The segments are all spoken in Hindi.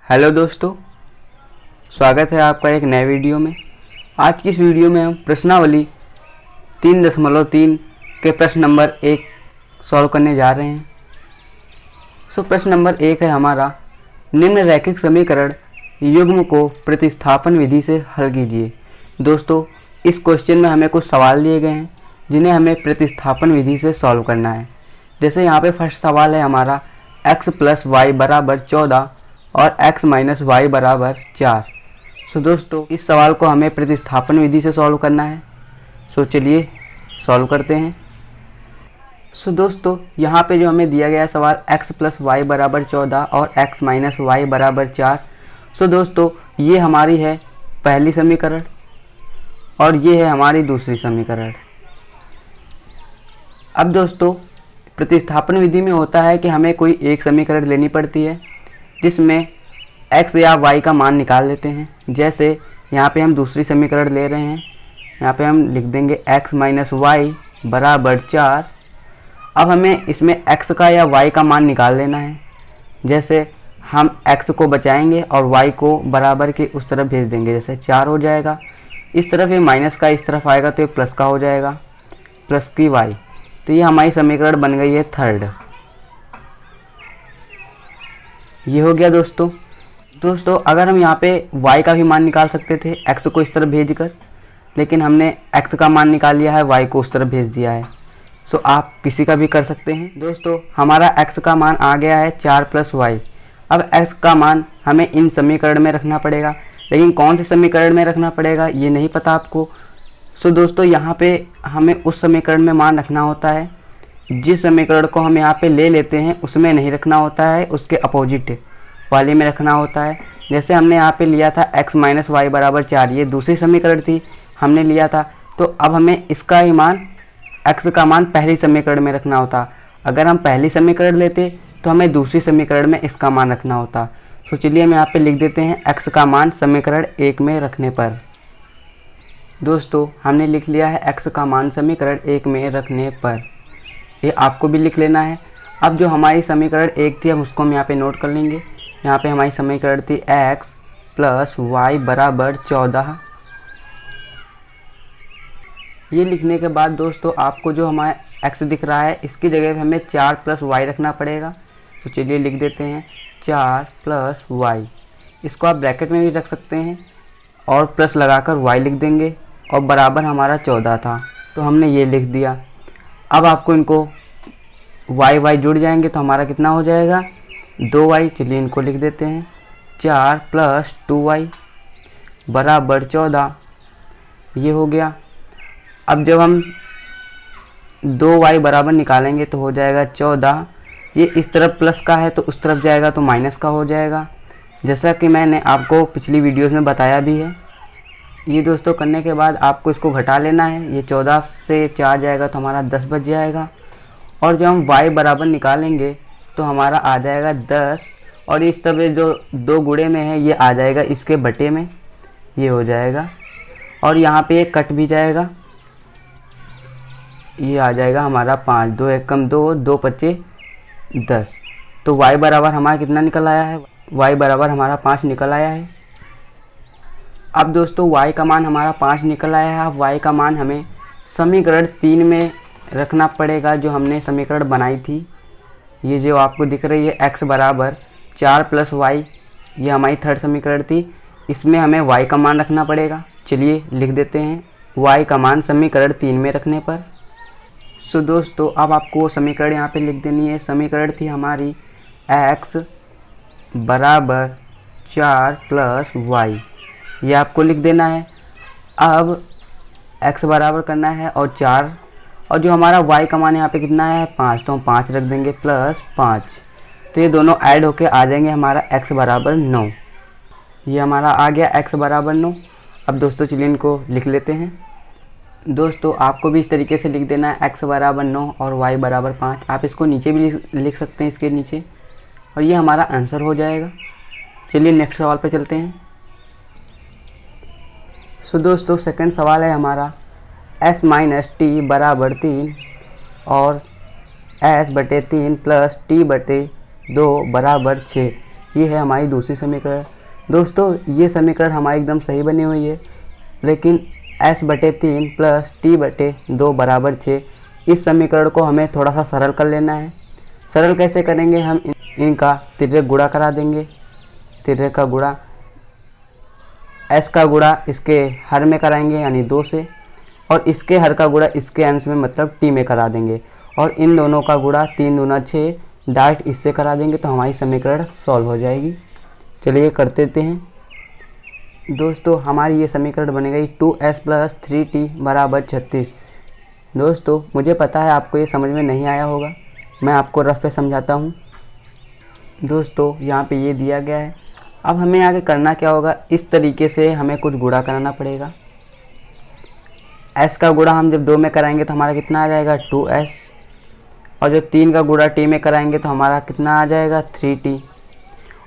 हेलो दोस्तों, स्वागत है आपका एक नए वीडियो में। आज की इस वीडियो में हम प्रश्नावली 3.3 के प्रश्न नंबर 1 सॉल्व करने जा रहे हैं। प्रश्न नंबर 1 है हमारा, निम्न रैखिक समीकरण युग्म को प्रतिस्थापन विधि से हल कीजिए। दोस्तों, इस क्वेश्चन में हमें कुछ सवाल दिए गए हैं जिन्हें हमें प्रतिस्थापन विधि से सॉल्व करना है। जैसे यहाँ पे फर्स्ट सवाल है हमारा x + y = 14 और x - y = 4। दोस्तों, इस सवाल को हमें प्रतिस्थापन विधि से सॉल्व करना है। चलिए सॉल्व करते हैं। दोस्तों, यहाँ पे जो हमें दिया गया सवाल x + y = 14 और x - y = 4। दोस्तों, ये हमारी है पहली समीकरण और ये है हमारी दूसरी समीकरण। अब दोस्तों, प्रतिस्थापन विधि में होता है कि हमें कोई एक समीकरण लेनी पड़ती है जिसमें x या y का मान निकाल लेते हैं। जैसे यहाँ पे हम दूसरी समीकरण ले रहे हैं, यहाँ पे हम लिख देंगे x - y = 4। अब हमें इसमें x का या y का मान निकाल लेना है। जैसे हम x को बचाएंगे और y को बराबर के उस तरफ भेज देंगे, जैसे 4 हो जाएगा। इस तरफ ये माइनस का इस तरफ आएगा तो ये प्लस का हो जाएगा, प्लस की y। तो ये हमारी समीकरण बन गई है थर्ड। ये हो गया दोस्तों। अगर हम यहाँ पे y का भी मान निकाल सकते थे x को इस तरफ भेजकर, लेकिन हमने x का मान निकाल लिया है, y को उस तरफ भेज दिया है। आप किसी का भी कर सकते हैं। दोस्तों, हमारा x का मान आ गया है 4 + y। अब x का मान हमें इन समीकरण में रखना पड़ेगा, लेकिन कौन से समीकरण में रखना पड़ेगा ये नहीं पता आपको। दोस्तों, यहाँ पे हमें उस समीकरण में मान रखना होता है जिस समीकरण को हम यहाँ पे ले लेते हैं उसमें नहीं रखना होता है, उसके अपोजिट वाले में रखना होता है। जैसे हमने यहाँ पे लिया था x - y = 4, ये दूसरी समीकरण थी, हमने लिया था। तो अब हमें इसका ही मान x का मान पहली समीकरण में रखना होता। अगर हम पहली समीकरण लेते तो हमें दूसरी समीकरण में इसका मान रखना होता। चलिए हम यहाँ पे लिख देते हैं x का मान समीकरण 1 में रखने पर। दोस्तों, हमने लिख लिया है x का मान समीकरण 1 में रखने पर। ये आपको भी लिख लेना है। अब जो हमारी समीकरण 1 थी हम उसको हम यहाँ पे नोट कर लेंगे। यहाँ पे हमारी समीकरण थी x + y = 14। ये लिखने के बाद दोस्तों, आपको जो हमारा x दिख रहा है इसकी जगह पे हमें 4 + y रखना पड़ेगा। तो चलिए लिख देते हैं 4 + y। इसको आप ब्रैकेट में भी रख सकते हैं और प्लस लगाकर y लिख देंगे और बराबर हमारा 14 था, तो हमने ये लिख दिया। अब आपको इनको y जुड़ जाएंगे तो हमारा कितना हो जाएगा, 2y। चलिए इनको लिख देते हैं 4 + 2y = 14। ये हो गया। अब जब हम 2y बराबर निकालेंगे तो हो जाएगा 14। ये इस तरफ प्लस का है तो उस तरफ जाएगा तो माइनस का हो जाएगा, जैसा कि मैंने आपको पिछली वीडियोस में बताया भी है। ये दोस्तों करने के बाद आपको इसको घटा लेना है। ये 14 से 4 जाएगा तो हमारा 10 बच जाएगा। और जब हम y बराबर निकालेंगे तो हमारा आ जाएगा 10, और इस तरह जो 2 गुणे में है ये आ जाएगा इसके बटे में, ये हो जाएगा। और यहाँ पे एक कट भी जाएगा, ये आ जाएगा हमारा 5। 2 × 1 = 2, 2 × 5 = 10। तो y बराबर हमारा कितना निकल आया है, y बराबर हमारा 5 निकल आया है। अब दोस्तों, y का मान हमारा 5 निकल आया है। अब y का मान हमें समीकरण 3 में रखना पड़ेगा, जो हमने समीकरण बनाई थी। ये जो आपको दिख रही है x = 4 + y, ये हमारी थर्ड समीकरण थी। इसमें हमें y का मान रखना पड़ेगा। चलिए लिख देते हैं y का मान समीकरण 3 में रखने पर। दोस्तों, अब आपको समीकरण यहाँ पे लिख देनी है। समीकरण थी हमारी x = 4 + y, ये आपको लिख देना है। अब x बराबर करना है और 4, और जो हमारा y का मान यहाँ पे कितना है 5, तो हम 5 रख देंगे +5। तो ये दोनों ऐड होके आ जाएंगे हमारा x = 9। ये हमारा आ गया x = 9। अब दोस्तों चलिए इनको लिख लेते हैं। दोस्तों, आपको भी इस तरीके से लिख देना है x = 9 और y = 5। आप इसको नीचे भी लिख सकते हैं, इसके नीचे, और ये हमारा आंसर हो जाएगा। चलिए नेक्स्ट सवाल पे चलते हैं। दोस्तों, सेकंड सवाल है हमारा s - t = 3 और s/3 + t/2 = 6। ये है हमारी दूसरी समीकरण। दोस्तों ये समीकरण हमारी एकदम सही बनी हुई है, लेकिन s/3 प्लस t/2 बराबर 6, इस समीकरण को हमें थोड़ा सा सरल कर लेना है। सरल कैसे करेंगे, हम इनका तिर्यक गुणा करा देंगे। तिर्यक का गुणा, s का गुणा इसके हर में कराएंगे यानी 2 से, और इसके हर का गुणा इसके अंश में मतलब t में करा देंगे, और इन दोनों का गुणा 3 दूना 6 डायरेक्ट इससे करा देंगे, तो हमारी समीकरण सॉल्व हो जाएगी। चलिए कर देते हैं। दोस्तों हमारी ये समीकरण बन गई 2s + 3t बराबर 36। दोस्तों मुझे पता है आपको ये समझ में नहीं आया होगा, मैं आपको रफ पे समझाता हूँ। दोस्तों यहाँ पे ये दिया गया है, अब हमें आगे करना क्या होगा, इस तरीके से हमें कुछ गुणा कराना पड़ेगा। s का गुणा हम जब 2 में कराएंगे तो हमारा कितना आ जाएगा 2s, और जो 3 का गुणा t में कराएंगे तो हमारा कितना आ जाएगा 3t।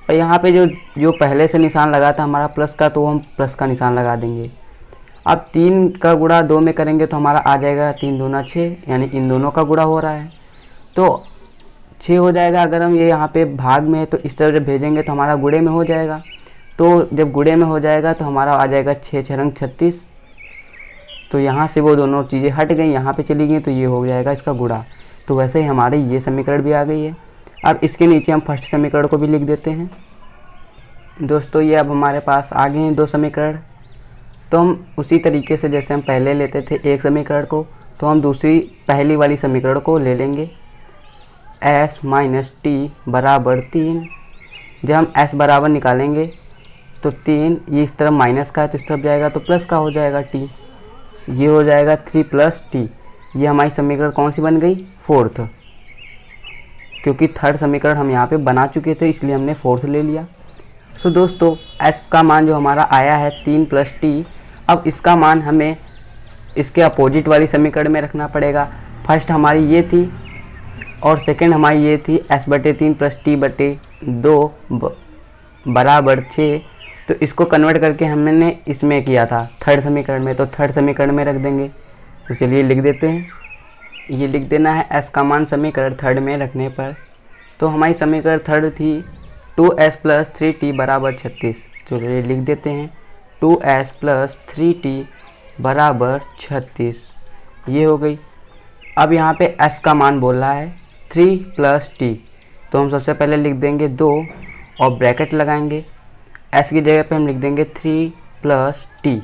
और यहाँ पे जो पहले से निशान लगा था हमारा प्लस का, तो हम प्लस का निशान लगा देंगे। अब 3 का गुणा 2 में करेंगे तो हमारा आ जाएगा 3 दूना 6, यानी इन दोनों का गुणा हो रहा है तो 6 हो जाएगा। अगर हम ये यहाँ पे भाग में है तो इस तरफ जब भेजेंगे तो हमारा गुणे में हो जाएगा, तो जब गुणे में हो जाएगा तो हमारा आ जाएगा 6 6 36। तो यहाँ से वो दोनों चीज़ें हट गई, यहाँ पे चली गई, तो ये हो जाएगा इसका गुणा। तो वैसे ही हमारी ये समीकरण भी आ गई है। अब इसके नीचे हम फर्स्ट समीकरण को भी लिख देते हैं। दोस्तों ये अब हमारे पास आ गए हैं 2 समीकरण। तो हम उसी तरीके से जैसे हम पहले लेते थे एक समीकरण को, तो हम दूसरी पहली वाली समीकरण को ले लेंगे। s - t बराबर 3। जब हम s बराबर निकालेंगे तो 3 ये इस तरफ माइनस का है तो इस तरफ जाएगा तो प्लस का हो जाएगा t, ये हो जाएगा 3 + t। ये हमारी समीकरण कौन सी बन गई, 4th, क्योंकि 3rd समीकरण हम यहाँ पे बना चुके थे इसलिए हमने 4th ले लिया। सो दोस्तों s का मान जो हमारा आया है 3 + t, अब इसका मान हमें इसके अपोजिट वाली समीकरण में रखना पड़ेगा। फर्स्ट हमारी ये थी और सेकंड हमारी ये थी s/3 + t/2 बराबर 6। तो इसको कन्वर्ट करके हमने इसमें किया था 3rd समीकरण में, तो 3rd समीकरण में रख देंगे। तो चलिए लिख देते हैं, ये लिख देना है s का मान समीकरण 3rd में रखने पर। तो हमारी समीकरण 3rd थी 2s + 3t बराबर 36। चलिए लिख देते हैं 2s + 3t बराबर 36, ये हो गई। अब यहाँ पे s का मान बोल रहा है 3 + t, तो हम सबसे पहले लिख देंगे 2 और ब्रैकेट लगाएंगे। s की जगह पे हम लिख देंगे 3 + t,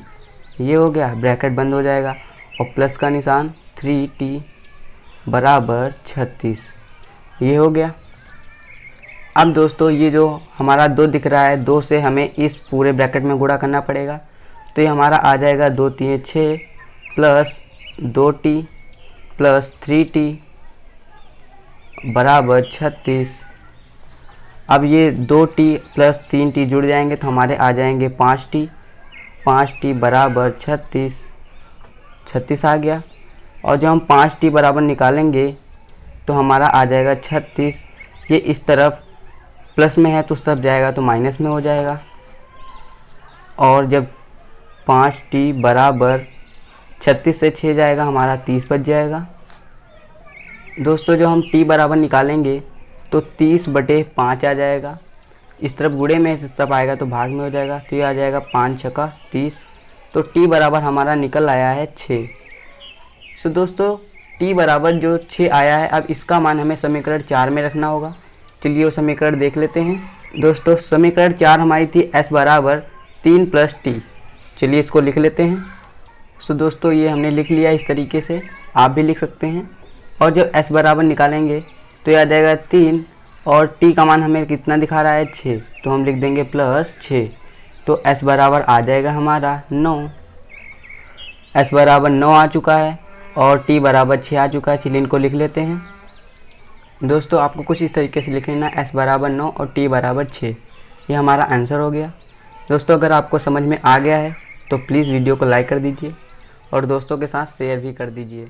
ये हो गया, ब्रैकेट बंद हो जाएगा और प्लस का निशान 3t बराबर 36, ये हो गया। अब दोस्तों ये जो हमारा 2 दिख रहा है, 2 से हमें इस पूरे ब्रैकेट में गुणा करना पड़ेगा। तो ये हमारा आ जाएगा 2 × 3 = 6 प्लस 2t प्लस 3t बराबर 36। अब ये 2t प्लस 3t जुड़ जाएंगे तो हमारे आ जाएंगे 5t बराबर 36 आ गया। और जब हम 5t बराबर निकालेंगे तो हमारा आ जाएगा 36। ये इस तरफ प्लस में है तो उस तरफ जाएगा तो माइनस में हो जाएगा। और जब 5t बराबर 36 से 6 जाएगा हमारा 30 बच जाएगा। दोस्तों जो हम t बराबर निकालेंगे तो 30/5 आ जाएगा। इस तरफ गुणे में, इस तरफ आएगा तो भाग में हो जाएगा, तो ये आ जाएगा 5 × 6 = 30। तो t बराबर हमारा निकल आया है 6। सो दोस्तों t बराबर जो 6 आया है, अब इसका मान हमें समीकरण 4 में रखना होगा। चलिए वो समीकरण देख लेते हैं। दोस्तों समीकरण 4 हमारी थी s बराबर 3 + t। चलिए इसको लिख लेते हैं। सो दोस्तों ये हमने लिख लिया, इस तरीके से आप भी लिख सकते हैं। और जब s बराबर निकालेंगे तो ये आ जाएगा 3 और t का मान हमें कितना दिखा रहा है 6, तो हम लिख देंगे +6। तो s बराबर आ जाएगा हमारा 9। s बराबर 9 आ चुका है और t बराबर 6 आ चुका है। चलिए इनको लिख लेते हैं। दोस्तों आपको कुछ इस तरीके से लिख लेना, s बराबर 9 और t बराबर 6। ये हमारा आंसर हो गया। दोस्तों अगर आपको समझ में आ गया है तो प्लीज़ वीडियो को लाइक कर दीजिए और दोस्तों के साथ शेयर भी कर दीजिए।